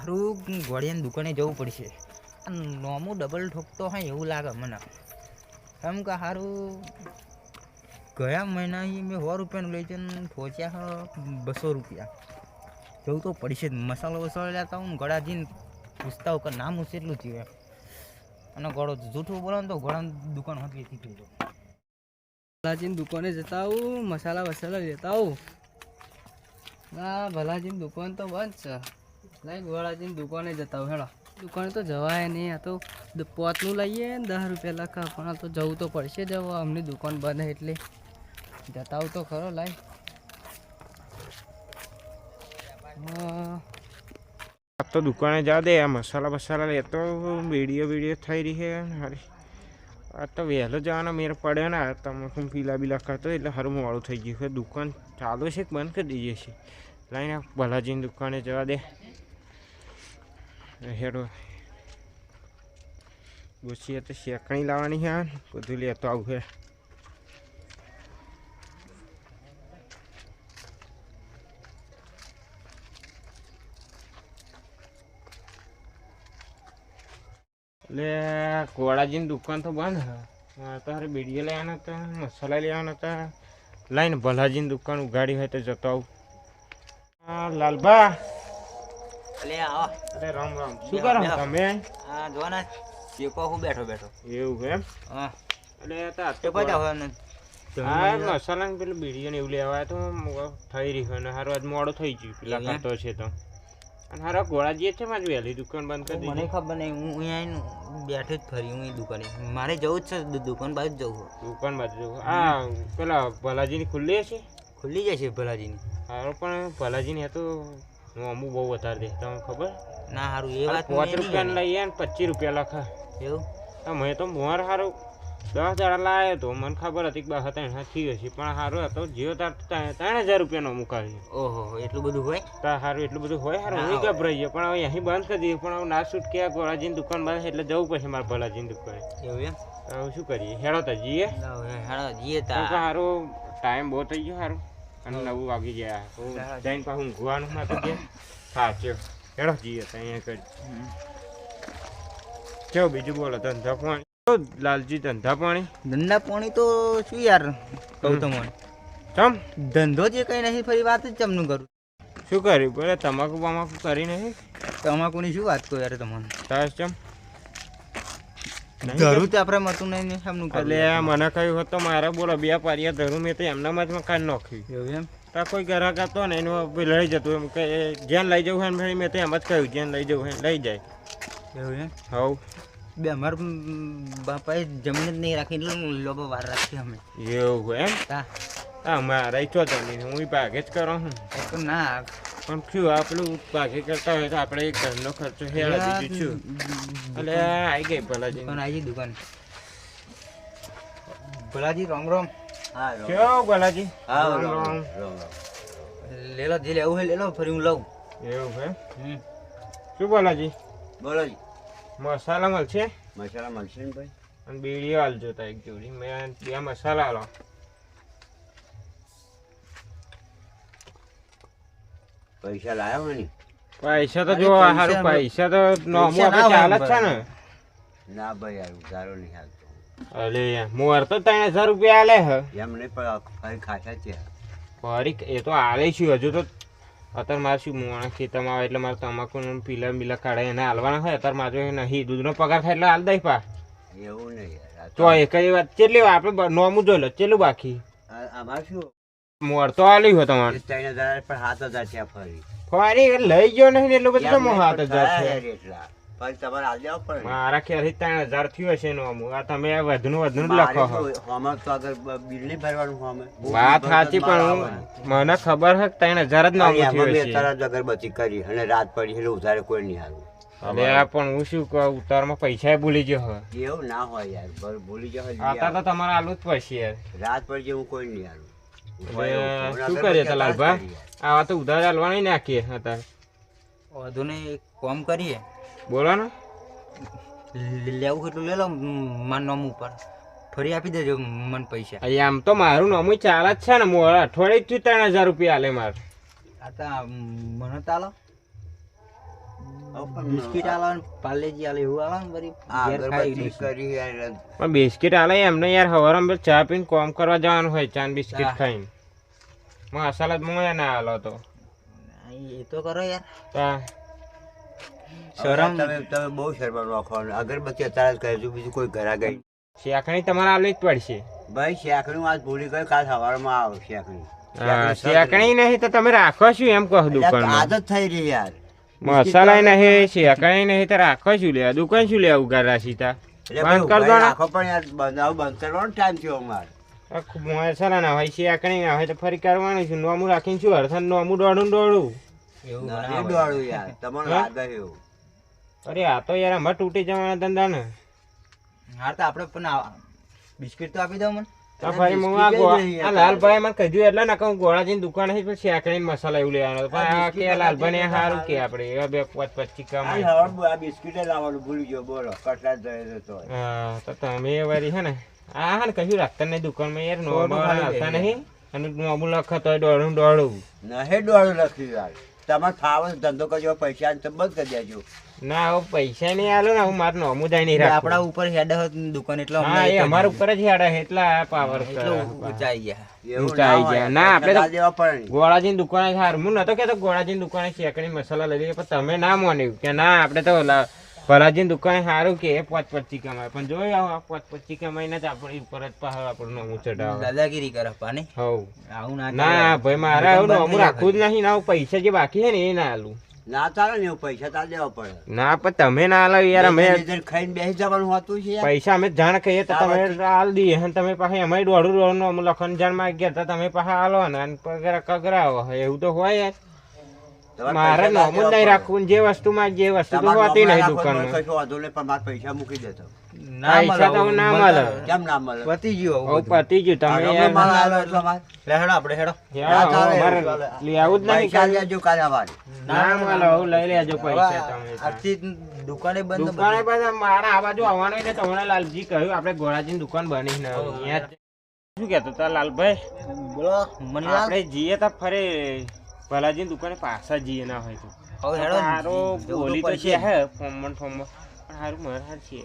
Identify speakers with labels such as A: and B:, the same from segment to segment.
A: હારું ઘોડિયાની દુકાને જવું પડશે. નોમું ડબલ ઠોકતો હોય એવું લાગે મને. કેમ કે સારું ગયા મહિના મેં 100 રૂપિયાનું લઈ જઈને પહોંચ્યા 200 રૂપિયા. જવું તો પડશે જ. મસાલો વસાલો લેતા હું ગળાજીને પૂછતા હોઉં કે નામ હું કેટલું થયું એમ. અને ગળો જૂઠું બોલો ને તો ઘોડાની દુકાન હતી થઈ જાય.
B: ભલાજીની દુકાને જતા આવું, મસાલા વસાલા લેતા આવું. ના ભલાજીની દુકાન તો બંધ છે. નહીં ગોળાજીની દુકાને જતા આવું. હેડો દુકાને તો જવાય નહીં. આ તો પોતનું લઈએ ને 10 રૂપિયા લખા, પણ આ તો જવું તો પડશે જ. અમની દુકાન બંધ એટલે જતા આવું તો ખરો. લાઈ
C: તો દુકાને જા દે. આ મસાલા બસાલા લેતો બીડીઓ થઈ રહી છે. હારી આ તો વહેલો જવાનો મેર પડે ને. તમે હું પીલા બીલા કરતો એટલે સારું મોડું થઈ ગયું છે. દુકાન ચાલુ છે કે બંધ કરી દઈએ છીએ. લાઈને ભલાજીની દુકાને જવા દે. હેડો ગોચીએ તો શેકણી લાવવાની છે. બધું લેતો આવું છે. એટલે કોળાજીની દુકાન તો બંધ હા. તો હારે બીડીઓ લેવાના હતા, મસાલા લેવાના હતા. લાઈને ભલાજીની દુકાન ઉગાડી હોય તો જતો આવું. લાલબા
A: અલે આવો.
C: અરે રામ રામ. શું કરો તમે?
A: હા જોવાના ચેકો હું બેઠો
C: એવું એમ?
A: હા
C: એટલે
A: ચેકો જાવ ને.
C: હા મસાલા ને પેલું બીડીઓ ને એવું લેવા તો થઈ રહ્યું ને હારું આજ મોડો થઈ ગયું. પેલા કરતો છે તો અને હારા ગોળાજી છે મારી વહેલી દુકાન બંધ કરી દીધી.
A: મને ખબર નહીં. હું અહીંયા બેઠો જ ફરી હું એ દુકાને. મારે જવું જ છે દુકાન બાજુ જવું.
C: દુકાન બાજુ જવું. હા પેલા ભલાજીની ખુલ્લી હશે?
A: ખુલ્લી જશે ભલાજીની.
C: હારું પણ ભલાજીની તો અમુક બહુ વધારે દે તમને ખબર
A: ના સારું એ વાત
C: 5 રૂપિયા લઈએ ને 25 રૂપિયા લખા
A: એવું.
C: મેં તો મોર સારું 10 દાડા લાવ્યો તો મને ખબર હતી કે 2 થઈ હશે પણ સારું હતો જીઓ તાર 3000 રૂપિયાનો મુકાવી.
A: ઓહો એટલું બધું હોય?
C: તાર સારું એટલું બધું હોય. સારું હું ગભરાઈ ગયો પણ હવે અહીં બંધ કરી દીધું. પણ હવે ના છૂટ કે ગોળાજીની દુકાન બંધ એટલે જવું પડશે મારે ભલાજીની દુકાને.
A: એવું એમ?
C: હવે શું કરીએ? હેડો તો જઈએ.
A: હેડો જઈએ તા.
C: સારું ટાઈમ બહુ થઈ ગયો. સારું અને 9 વાગી ગયા. જઈને પાછું ઊંઘવાનું માં તો ગયા. હા ચો હેડો જઈએ તો અહીંયા કરી. કેવું બીજું બોલો? ધંધા પાણી લાલજી? ધંધા પાણી
A: તો શું યાર કહું તમને.
C: ચમ
A: ધંધો જે કઈ નહીં ફરી વાત જ ચમનું કરું.
C: શું કર્યું? બોલે તમાકુ બમાકુ કરી નહીં?
A: તમાકુની શું વાત કહું યાર તમને.
C: તાસ ચમ
A: ધરું તે આપણે મતું નહીં સામનું કરું.
C: એટલે મને કહ્યું હતું મારે બોલો 2 પારિયા ધરું મેં તો એમનામાં જ કાઢી નાખ્યું.
A: એવું એમ?
C: તો કોઈ ગ્રાહક હતો ને એનું લઈ જતું એમ કે જ્યાં લઈ જવું હોય મેં તો એમ જ કહ્યું જ્યાં લઈ જવું હોય લઈ જાય.
A: એવું એમ?
C: હવ
A: બે અમાર બાપાએ જમીન જ નહીં રાખી એટલે લોબો વાર રાખી અમે.
C: એવું એમ?
A: હા
C: હા મારા ઈચ્છો તો નહીં હું ભાગે જ કરો હું
A: તો ના
C: પણ શું આપણું ભાગે કરતા હોય તો આપણે એક ઘરનો ખર્ચો હેડા બીજું છું. એટલે આવી ગઈ ભલાજી
A: દુકાન આવી દુકાન. ભલાજી રામ રામ.
C: કેવું ભલાજી?
A: લેલો જે લેવું હોય લેલો ફરી હું લઉં.
C: એવું હે? શું ભલાજી?
D: બોલો
C: મસાલા મળશે?
D: મસાલા મળશે ને ભાઈ.
C: અને બીડીઓ હાલજો તા એક જોડી. મેં 2 મસાલા હાલો.
D: પૈસા લાયા હોય ને?
C: પૈસા તો જો સારું પૈસા તો નોમો આપણે ચાલે જ છે ને.
D: ના ભાઈ યાર ઉધારો નહીં હાલતો.
C: અલે મોર તો 3000 રૂપિયા આલે હે.
D: એમ નહીં પણ ફરી ખાસા છે.
C: ફરી એ તો આલે છું હજુ તો. અત્યારે મારે શું મોણા ખેતરમાં આવે એટલે મારે તમાકુ પીલા બીલા કાઢે એને હાલવાના હોય. અત્યારે મારે નહીં દૂધનો પગાર થાય એટલે હાલ દઈ પા.
D: એવું નહીં યાર.
C: તો એક જ વાત કેટલી આપણે નોમું જોઈ લો કેટલું બાકી.
D: આમાં શું
C: મોર તો આલ્યું હોય તમારે
D: 3000 પણ 7000 છે ફરી.
C: ફરી લઈ ગયો નહીં એટલું બધું તો 7000 છે.
D: એટલા ફરી તમારે હાલ જવું પડે.
C: મારા ખ્યાલથી 3000 થયું હશે નોમું. આ તમે વધુ લખો હો.
D: હોમર તો આગળ બિલ નહીં ભરવાનું હોમે.
C: વાત સાચી પણ મને ખબર છે 3000 જ નોમું થયું હશે.
D: તરત અગરબત્તી કરી અને રાત પડી એટલે ઉધારે કોઈ નહીં હાલું.
C: અરે પણ હું શું કહું ઉતારમાં પૈસા ભૂલી ગયો હો.
D: એવું ના હોય યાર ભૂલી જાવ.
C: આતા તો તમારે આલુ જ પડશે યાર.
D: રાત પડી હું કોઈ નહીં હાલું.
C: શું કરીએ તો લાલભા? આવા તો ઉધાર હાલવા નહીં નાખીએ અત્યારે.
A: વધુ ને કોમ કરીએ.
C: બોલો ને
A: લેવું એટલું લે લો મારા નામ ઉપર ફરી આપી દેજો મને પૈસા.
C: આમ તો મારું નામ ચાલે જ છે ને મોર અઠવાડિયે 3000 રૂપિયા આલે મારે.
A: આ તો મને ચાલો બિસ્કિટ આલો ને પાર્લેજી આલે એવું આલો ને વળી ઘેર
D: આગળ
A: ખાઈ
D: બધી
A: લઈશું.
D: કરી યાર
C: પણ બિસ્કિટ આલે એમને યાર હવારમાં ચા પીને કોમ કરવા જવાનું હોય ચા ને બિસ્કિટ
A: હા.
C: ખાઈને મસાલા જ મોયા ના આલો તો
A: એ તો કરો યાર.
C: તા
A: શરમ
D: તમે બહુ શરમ રાખો અગરબત્તી અત્યારે જ કહેજો બીજું કોઈ ઘરા ગઈ
C: શેકણી તમારે આલવી જ પડશે.
D: ભાઈ શેકણી આજ ભૂલી ગયો કાલ સવારમાં આવો શેકણી
C: હા, શેકણી નહીં તો તમે રાખો શું એમ કહો દુકાનમાં
D: આદત થઈ રહી યાર
C: મસાલા નહીં શેકણી નહીં તો રાખો શું લેવા દુકાન શું લેવા ઉગાર રાખી તા
D: એટલે
C: બંધ
D: ભાઈ
C: કર દો ને.
D: રાખો પણ યાર બંધ કરવાનો ટાઈમ થયો અમારે
C: મસાલા ના હોય શેકણી ના હોય તો ફરી કરવાનું છે નોમું રાખીને શું અર્થન નોમું દોડું દોડું
A: એવું
D: ના,
A: ના
D: એ
A: હોય.
D: દોડું યાર તમારું
C: હા?
D: લાગે એવું
C: અરે આ તો યાર અમારે તૂટી જવાના ધંધા ને
A: હા તો આપણે પણ બિસ્કિટ તો આપી દો મને.
C: તો ફરી હું આ આ લાલભાઈ મને કીધું એટલે ને કહું ગોળાજીની દુકાન છે પણ શેકણી મસાલા એવું લેવાનો પણ આ કે લાલભાઈ ને સારું કે આપણે એવા બે 25 કમાય.
D: આ બિસ્કિટ લાવવાનું ભૂલી ગયો બોલો કટલા જ જતો હોય.
C: હા તો તમે વળી હે ને આ હે ને કશું રાખતા નહીં દુકાનમાં યાર નોમું આવતા નહીં અને નોમું લખત હોય દોડું દોડું
D: નહીં દોડું લખ્યું યાર તમારે ખાવાનો ધંધો કરજો પૈસા તો બંધ કરી દેજો
C: ના હવે પૈસા નહીં આલો ને હું મારું નોમું જાય નહીં
A: એટલે
C: રાખું.
A: આપણા ઉપર હેડ હોત દુકાન એટલે
C: હા
A: અમને
C: એ અમારા ઉપર જ હેડે એટલા પાવર
A: એટલે ઊંચાઈ ગયા.
D: એવું
C: ઊંચા આઈ
D: હોય.
C: ગયા. ના, આપણે તો-
D: કટલા દેવા પડે નહીં.
C: ગોળાજીની દુકાને સારું હું નતો કેતો ગોળાજીની દુકાને શેકણી મસાલા લઈ લઈએ પણ તમે ના માન્યું કે ના આપણે તો ભલાજીની દુકાને સારું કે 5-25 કમાય પણ જોઈ આવો 5-25 કમાઈને જ આપણી ઉપર જ પાછળ આપણું નોમું ચડાવે.
A: દાદાગીરી કરે પાને
C: હવ
A: આવું ના
C: ના ભાઈ મારે આવું નોમું રાખવું જ નહીં ના આવું પૈસા જે બાકી છે ને એ ના આલું
D: ના ચાલે ને એવું પૈસા તાર દેવા પડે
C: ના પણ તમે ના આલો યાર અમે
D: લેજર ખાઈને બેસી જવાનું હોતું છે યાર.
C: પૈસા અમે જાણ કહીએ તો તમે આલ દઈએ અને તમે પાસે અમે દોડું નોમું લખન જાણ માં ગયા તો તમે પાસે આલો ને અને પગાર કગરાવો એવું તો હોય યાર
D: તમારે
C: મારે
D: પૈસા તાર
C: નોમું જ
D: દેવા
C: નહીં
D: પડે.
C: રાખવું જે વસ્તુમાં જે વસ્તુ તો
D: તમારે
C: હોતી
D: નોમું
C: નહીં
D: રાખો તો
C: દુકાનમાં
D: કશો વાંધો નહીં, પણ મારા પૈસા મૂકી દેતો
C: પૈસા તો ના મળે.
D: કેમ ના મળે
A: પતી ગયો
C: હવે પતી ગયું તમે
D: આ
C: યાર
D: માલ આવ્યો એટલે અમારે.
A: લે હેડો આપણે હેડો.
C: યાર,
D: ના ચાલે,
C: અમારે
D: ચાલે.
C: લઈ આવું જ નહીં
D: પૈસા
C: કાલે.
D: લેજો કાલે અમારે.
C: ના મળે હવે લઈ લેજો પૈસા તમે તાર.
A: આજથી દુકાને બંધ
C: દુકાને બધા મારા આ બાજુ આવવાનું એટલે તમને લાલજી કહ્યું આપણે ગોળાજીની દુકાન બની ને અહીંયા જ. શું કહેતો તા લાલભાઈ
A: બોલો મનીલાલ.
C: આપણે જઈએ તો ફરે ભલાજીની દુકાને પાછા જઈએ ના હોય તો
A: હવે હેડો
C: સારો
A: જવું તો
C: બોલી તો
A: પડશે.
C: છે હે ફોર્મમાં પણ સારું મારે હાર છે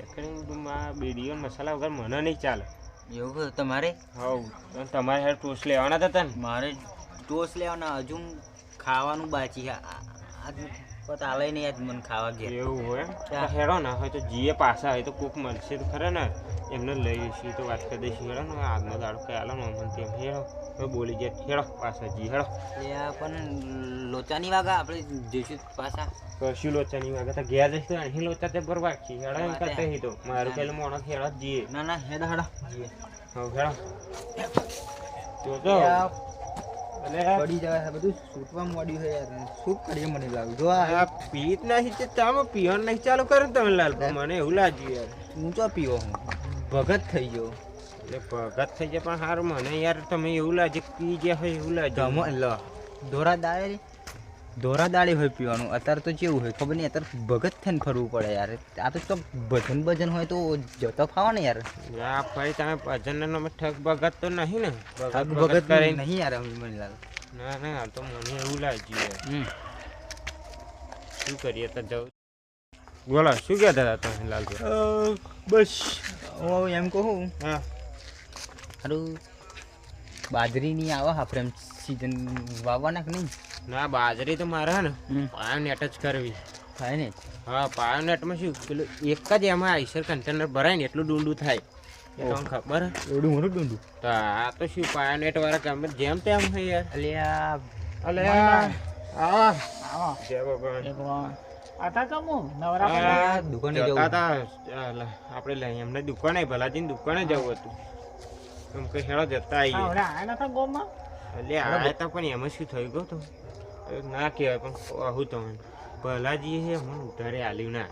C: બેડીઓ મસાલા વગર મને નહીં ચાલે.
A: એવું હોય તમારે
C: હવ તમારે હાર ટોસ્ટ લેવાના હતા ને
A: મારે ટોસ લેવાના હજુ ખાવાનું બાકી છે. આજ પત આલે નહીં આજ મને ખાવા ગયા.
C: એવું હોય
A: હા.
C: હેડો ના હોય તો જીએ પાછા હોય તો કોક મળશે તો ખરા ને એમને લઈ છીએ તો વાત કરી દઈશું હેડો ને આજનો દાડો કઈ આલો ને અમને તેમ હેડો હવે બોલી જાય હેડો પાછા જી હેડો
A: એ આ પણ લોચાની વાગા આપણે જઈશું પાછા.
C: કશું લોચાની વાગે તો ગયા જઈશ તો અહીં લોચા તે બરબાદ છે હેડો એમ કરતા હી તો મારું પેલું મોણસ હેડો જ જીએ
A: ના ના હેડો હેડો જઈએ.
C: હવે હેડો તો અને
A: પડી જવાય છે બધું છૂટવા મળ્યું છે યાર. શું કરીએ મને લાગ્યું જો આ
C: આ પીત નહીં તે તમે પીવાનું નહીં ચાલુ કર્યું તમે લાલભાઈ મને એવું લાગ્યું યાર
A: ઊંચો પીવો હું ભગત થઈ ગયો.
C: એટલે ભગત થઈ જાય પણ સારું મને યાર તમે એવું લાગે પી ગયા હોય એવું લાગે
A: ગમો લો ધોરા દાળે હોય પીવાનું. અત્યારે તો કેવું હોય ખબર નહીં, અત્યારે ભગત થઈને ફરવું પડે યાર. આ તો ભજન ભજન હોય તો જતો ફાવો ને યાર.
C: આ ભાઈ તમે ભજન નો ઠગ ભગત તો નહીં ને
A: ભગત
C: ભગત કરે
A: નહીં યાર મને લાગે.
C: ના ના આ તો મને એવું લાગ્યું યાર શું કરીએ તો જવું બોલો શું કહેતા હતા તમે લાલભાઈ
A: બસ હું એમ કહું
C: હા
A: સારું બાજરીની આવે હા ફ્રેમ સીઝન વાવવાના કે નહીં
C: ના બાજરી તો મારે હે ને
A: હમ.
C: પાયો નેટ જ કરવી
A: થાય ને.
C: હા પાયો નેટમાં શું પેલું એક જ એમાં આઈસર કન્ટેનર ભરાય ને એટલું ડુંડું થાય એ તમને ખબર હે?
A: એવડું મોટું ડુંડું.
C: તો આ તો શું પાયો નેટ વાળા કામ જેમ તેમ છે યાર
A: અલ્યા
C: અલે આ જય ભગવાન આ
A: દુકાને
C: જતા
A: જવું.
C: તા, આપણે લઈ એમને દુકાને ભલાજીની દુકાને જવું હતું એમ કે હેળો જતા આવીએ એટલે આયા તા પણ એમાં શું થઈ ગયું તો ના કહેવાય પણ આવું તમે ભલાજી છે મને ઉધારે આલ્યું ના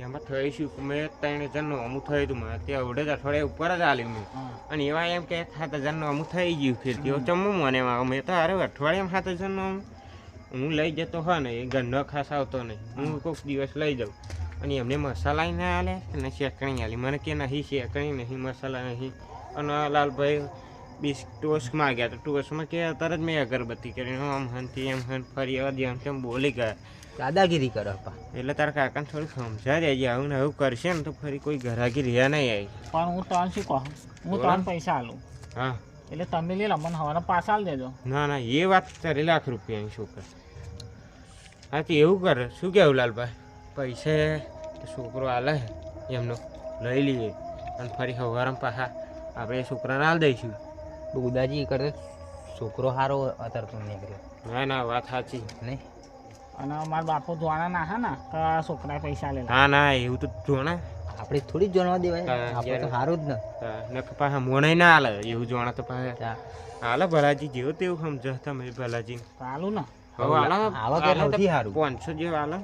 C: એમાં થઈ શું કે મેં 3000 અમુક થયું હતું મારે તે અવડે જ અઠવાડિયા ઉપર જ આલ્યું મેં અને એવા એમ કે 7000 અમુક થઈ ગયું ફેરથી હવે ચમું મને મેં તો અરે અઠવાડિયામાં 7000 હું લઈ જતો હોય ને એ ઘરનો ખાસ આવતો નહીં હું કોઈક દિવસ લઈ જાઉં અને એમને મસાલા ના આલે અને શેકણી આલી મને કે નહીં શેકણી નહીં મસાલા નહીં અને લાલભાઈ ટોસ્ટ માગ્યા તો ટોસ્ટમાં કે તરત મેં અગરબત્તી કરીને આમ હનથી એમ હન ફરી જેમ તેમ બોલી ગયા.
A: દાદાગીરી કરો પા.
C: એટલે તારા કાકાને થોડું સમજાવી દેજે, આવું ને આવું કરશે ને તો ફરી કોઈ ઘરાકી રહ્યા નહીં આવી.
E: પણ હું તને શું કહું, હું તને પૈસા આલું
C: હા
E: એટલે તમે લઈ લો, મને હવાના પાછા આલી દેજો.
C: ના ના એ વાત તારી લાખ રૂપિયાની છોકરા. હા તો એવું કરે, શું કહેવું લાલભાઈ? પૈસા છોકરો આલે એમનો લઈ લઈએ અને ફરી સવારમાં પાછા આપણે છોકરાને આલ દઈશું.
A: ઉદાજી કરે છોકરો સારો અત્યારે તો નીકળ્યો
C: ના ના વાત સાચી.
A: નહીં
E: અને મારા બાપુ જોવાના ના હા ને કે છોકરાએ પૈસા લેલા.
C: ના ના એવું તો જો ને
A: આપણે થોડી જ જાણવા દેવાય,
C: હા,
A: આપણે તો
C: યાર.
A: સારું જ ને.
C: પાછા મોણાઈ ના હાલે એવું જોણા તો પાછા
A: હા.
C: હાલે ભલાજી જેવું તેવું સમજો તમે ભલાજી.
E: ચાલું ને
C: હવે હાલે
A: આવા કે સૌથી સારું.
C: 500 જેવા હાલે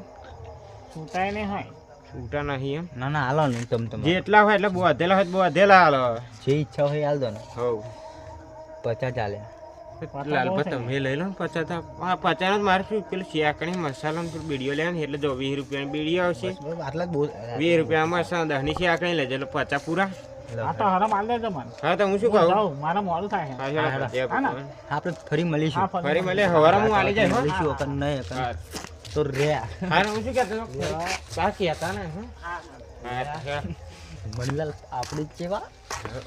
E: છૂટાય નહીં હોય.
C: છૂટા નહીં એમ
A: ના ના હાલો ને તમે
C: જેટલા હોય એટલે બોધેલા હોય તો બોધેલા હાલો.
A: જે ઈચ્છા હોય હાલ દો ને.
C: હવ
A: 50 ચાલે.
C: લાલભાઈ તમે લઈ લો ને 50. હા 50 મારે શું પેલું શેકણી મસાલા પેલું બીડીઓ લે ને એટલે જો 20 રૂપિયાની બીડીઓ આવશે,
A: બસ આટલા જ બહુ
C: 20 રૂપિયા મસાલા 10ની શેકણી લેજો એટલે 50 પૂરા.
E: હા તો હરમ આલ દેજો મને.
C: હા તો હું શું
E: હું
C: કહું,
E: જાઉં, મારે મોડું થાય છે.
C: હા, ચાલો, જય
E: હા ને?
C: ભગવાન.
A: આપણે ફરી મળીશું.
E: હા,
C: ફરી મળે હવારે હું આલી જાય હો.
A: મળીશું અકન નહીં અકન
C: હા.
A: તો રે.
C: હા હું શું કહેતો હતો? બાકી હતા ને હો? હા
A: મણિલાલ આપણે જ જેવા.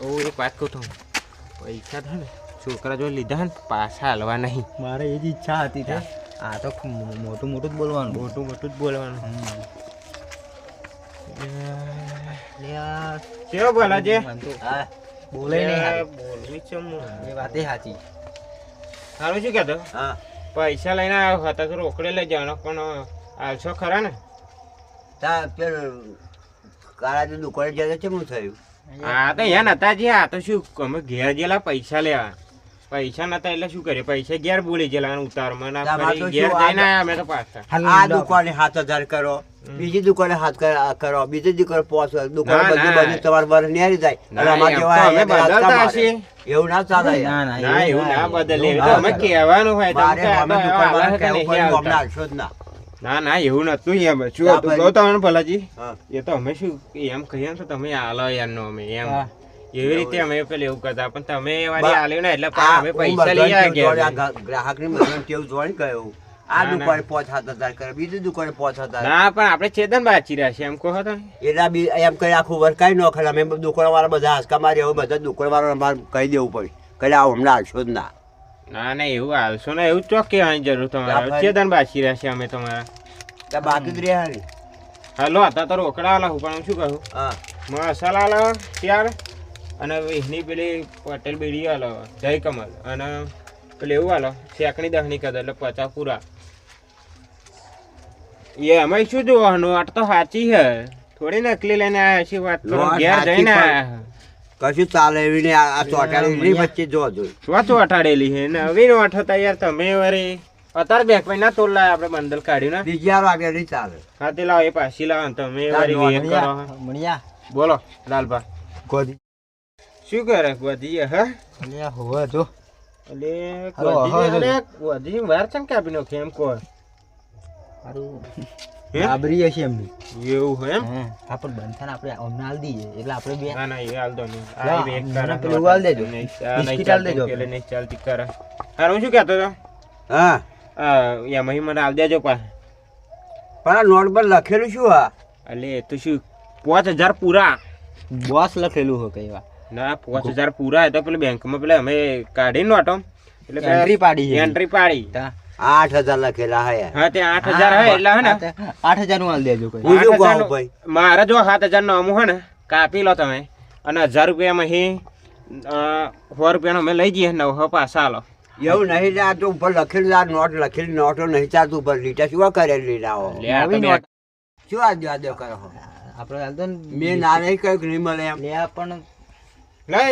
C: ઓ એક વાત કહું તો પૈસા થાય ને છોકરા જો લીધા ને પાછા હાલવા નહીં.
A: મારે એ જ ઈચ્છા હતી તે. આ તો મોટું મોટું જ બોલવાનું.
C: મોટું મોટું જ બોલવાનું.
A: લે આ
C: કેવો બોલા છે?
A: હા બોલે નહીં હારું.
C: બોલવી છે હું.
A: એ વાતે સાચી.
C: હારું શું કહેતો?
D: હા
C: પૈસા લઈને આવ્યો હતા તો રોકડે લઈ જવાનો પણ આલશો ખરા ને?
D: તા પેલું કાળાજી દુકાને જતા છે શું થયું?
C: હા તો યાર નતા જે આ તો શું અમે ઘેર ગયેલા પૈસા લેવા. પૈસા નતા એટલે શું કરીએ, પૈસા ઘેર બોલી ગયેલા અને ઉતારમાં ના
D: તામાં
C: ફરી
D: તો
C: ઘેર
D: શું
C: જઈને આવ્યા અમે તો પાછા.
D: આ દુકાને 7,000 કરો, બીજી દુકાને 7 કરો, બીજી દુકાને 5 દુકાન
C: ના,
D: બધી
C: ના.
D: બધી તમારે બર નેરી જાય.
C: ના,
D: અને અમારે
C: એમ
D: જેવા
C: તો અમે
D: અહીંયા
C: બદલતા
D: રાસ્તા મારે.
C: હશે.
D: એવું ના ચાલે
A: ના
D: યાર.
A: ના
C: ના એવું ના બદલે,
A: એવું
C: એ તો અમે
A: ના
C: કહેવાનું હોય તો
D: મારે અમે
C: અમે
D: દુકાનવાળાને
C: કહેતા
D: કહેવું
C: નહીં
D: પડ્યું, અમને
C: આવતા.
D: હાલશો જ ના.
C: ના ના એવું નતું એમ શું
D: ના,
C: હતું
D: ભાઈ.
C: કહું તમને ભલાજી,
D: હા.
C: એ તો અમે શું એમ કહીએ ને તો તમે આલો યારનો અમે એમ
A: હા.
C: એવી રીતે અમે પેલું એવું કરતા પણ તમે વાળી આલ્યું ને એટલે
D: આ
C: અમે
D: હું
C: પૈસા
D: બધાને
C: લઈ આવ્યા
D: કેવું જોડે, આ
C: ઘેર.
D: ગ્રાહકની બધાને કેવું જોડે કહ્યું. આ
C: ના, ના.
D: દુકાને 5,000 કરે, બીજી દુકાને 5,000.
C: ના પણ આપણે ચેતન બાચી રહ્યા છે એમ કહો તમે.
D: એના બી એમ કઈ આખું વરકાઈ ન ખરે. અમે દુકાનવાળા બધા હાસકા મારી, હવે બધા દુકાનવાળા અમારે કહી દેવું પડે કે આ હમણાં હાલશો જ ના.
C: ના ના એવું હાલશો ને એવું ચોક કહેવાની જરૂર
D: ના,
C: તમારે.
D: ભાઈ.
C: ચેતન બાચી રહ્યા છે અમે તમારા.
D: ત્યાં બાકી જ રહ્યા ને.
C: હાલો હતા તો રોકડા આલો પણ હું શું કહું,
D: હા
C: મસાલા આલો ત્યાર અને એની પેલી પટેલ બીડી આલો જય કમલ અને પેલું એવું આલો શેકણી 10ની કદર એટલે 50 પૂરા. એ અમે શું જોવાનું, આટ તો સાચી છે થોડી નકલી લઈને આવ્યા છીએ વાત કરો,
D: વાત
C: ઘેર
D: સાચી
C: જઈને
D: પણ-
C: આવ્યા.
D: કશું ચાલે એવી ને આ ચોટાડી વચ્ચે જો જોઈ.
C: સ્વચ્છ અઠાડેલી છે નવી નો અઠતા યાર તમે વળી અત્યારે બેક ના તોડ લાય આપણે બંડલ કાઢ્યું ને.
D: બીજી વાગે નહીં ચાલે.
C: હા તે લાવો એ પાછી લાવો ને તમે વળી વેક કરો.
A: મણિયા
C: બોલો લાલભા
A: ગોદી.
C: શું કરે ગોધી હે?
A: અલ્યા હોવે જો.
C: અલે
A: હાલો,
C: ગોધી
A: હવે.
C: અરે ગોધી વાર ચમ કાપી નાખી એમ કહો.
A: સારું
C: હે?
A: બાબરી હશે એમની.
C: એવું હોય એમ?
A: હા આપણે બંધન આપણે અમને હાલ દઈએ એટલે આપણે બે
C: ના ના એ હાલ દો નહીં.
A: લા,
C: આ વેક
A: મને
C: કરે.
A: પેલું હાલ દેજો.
C: નહીં, આ નહીં
A: બિસ્કિટ હાલ
C: ચાલતું,
A: દેજો.
C: પેલે નહીં ચાલતી કરે. હારું હું શું કહેતો હતો?
D: હા
C: એમાં મને હાલ દેજો પા.
D: પણ આ નોટ પર લખેલું શું હા?
C: અલે એ તો શું 5000 પૂરા.
A: બોસ લખેલું હોય કઈ વાર.
C: ના 5000 પૂરા હતા પેલા બેંકમાં પેલા અમે કાઢી નોટો એટલે પેલા
A: એન્ટ્રી પાડી છે.
C: એન્ટ્રી પાડી.
A: તા
D: 8,000 લખેલા હે યાર.
C: હા તે 8000 હોય એટલે હે ને
A: 8,000 નું હાલ દેજો કઈ.
D: હું શું
C: 8,000
D: કહું ભાઈ?
C: મારે જો 7000 નો અમુક હે ને કાપી લો તમે અને 1000 રૂપિયામાં અહીં 100 રૂપિયાનો અમે લઈ જઈએ 900 પાછા આલો.
D: એવું નહીં લે, આ તો ઉપર લખેલું આ નોટ લખેલી નોટો નહીં ચાલતું ઉપર લીટા શું કરેલી લાવો?
C: લે આ તો
A: નવી
C: બે-
A: નોટ.
D: શું આ દો કરો છો?
A: આપણે હાલ તો
D: મેં ના નહીં કહ્યું કે નહીં મળે એમ.
A: લે પણ
C: લે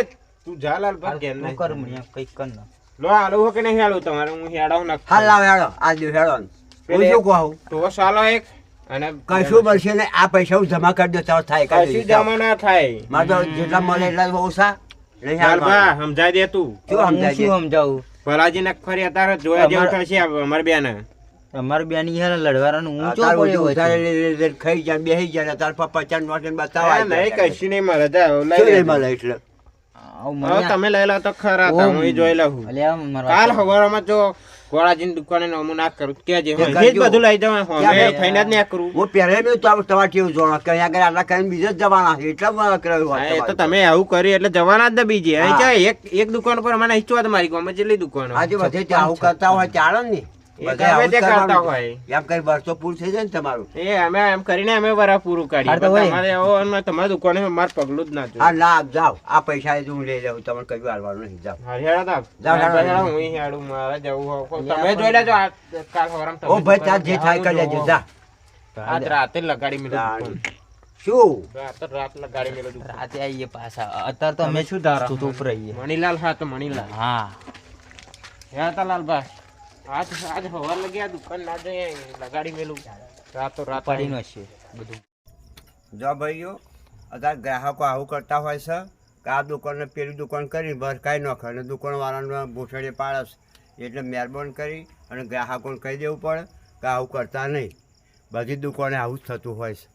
C: તું જા લાલ ભાઈ ઘેર
A: તું
C: નહીં.
A: કર મણિયા કઈક કર ના.
C: લો આલુ હો કે નહીં આલુ તમારે હું હેડાવ
D: હાલ
C: નખ
D: લાવ હેડો આ દો હેડો હું
C: પેલે-
D: શું કહું?
C: તો સાલો એક અને
D: કશું મળશે ને આ પૈસા હું જમા કરી દો ચાલો થાય કરી
C: કશું
D: દો.
C: જમા ના થાય.
D: મારે તો જેટલા મળે એટલા ઓછા નહીં
C: લાલ
D: હાલવાના.
C: ભા સમજાય દે તું.
D: શું
A: હું
D: સમજાય છે?
A: શું સમજાવું
C: ભલાજી ને ફરી અત્યારે જોયા જેવું
A: અમારે-
C: થશે અમારે બેન.
A: અમાર બેની હે લડવાનું હું ચો
D: તારું
A: પડ્યો
D: ઉધારે
A: વચ્ચે.
D: લઈ લઈ ખાઈ જાય બેસી જાય તાર પર 50 નોટ ને બતાવાય
C: નહીં કશું નહીં મળે જા
D: શું
C: લઈ
D: નહીં
C: લે.
D: મળે એટલે
C: હવે તમે લઈ લો તો ખરા હતા, હું જોઈ લઉં. કાલ સવારમાં જો ગોળાજીની દુકાને નમું ના કરું કેજે
D: એ
C: હજી જ
D: કરજો.
C: બધું લઈ જાવ થઈને જ ના કરું.
D: હું પહેલે બી તમારે કેવું જોવા કે અહીંયા આગળ આટલા કરીને બીજે જ જવાના છે એટલા મને કર્યું
C: હા,
D: વાત
C: એ તો
D: તમારી.
C: તમે આવું કર્યું એટલે જવાના જ ને બીજે. અહીં
D: હા.
C: ક્યાં એક દુકાન પર અમારે ઈચ્છવા તમારી ગામમાં જેટલી દુકાનો
D: આજે બધે ત્યાં આવું કરતા હોય ચાલે ને
C: એ
D: બધે
C: ગમે
D: આવું
C: તે
D: જ
C: કરતા
D: કરવાનું.
C: હોય.
D: એમ કઈ વર્ષો પૂરું થઈ જાય ને તમારું.
C: એ અમે એમ કરીને અમે વરા પૂરું કાઢીએ.
A: હાર તો
C: પણ
A: હોય.
C: તમારે આવો અને તમારી દુકાને અમારે પગલું જ ના
D: હા
C: જોઈએ.
D: ના જાઓ આ પૈસા એ હું લઈ લઉં તમને કયું હાલવાનું નહીં જાઓ.
C: હા, હેડો તાપ.
D: જાઓ, હેડો.
C: હેડો, હુંય હેડું, મારે જવું હોય. તમે જોઈ લેજો આ કાલ સવારમાં તમે
D: ઓ ભાઈ ત્યાં જે
C: દુકાને
D: થાય કરી લેજો જા.
C: આજ રાતે જ લગાડી મેલું દુકાન.
D: શું
C: રાત લગાડી મેલું દુકાન.
A: રાતે આવીએ પાછા અત્યારે તો અમે શું ધારા ઉપર રહીએ
C: મણીલાલ હા તો મણીલાલ
A: હા
C: હે તા લાલભાઈ આજ સવાર લગી આ દુકાન ના જઈએ લગાડી મેલું રાતો રાત
A: પડીનો છે બધું
D: જો ભાઈઓ અત્યારે ગ્રાહકો આવું કરતા હોય છે કે આ દુકાનને પેલી દુકાન કરી બસ કાંઈ ન કરે દુકાનવાળાને ભૂસડે પાડે છે એટલે મહેરબાની કરી અને ગ્રાહકોને કહી દેવું પડે કે આવું કરતા નહીં બધી દુકાને આવું જ થતું હોય છે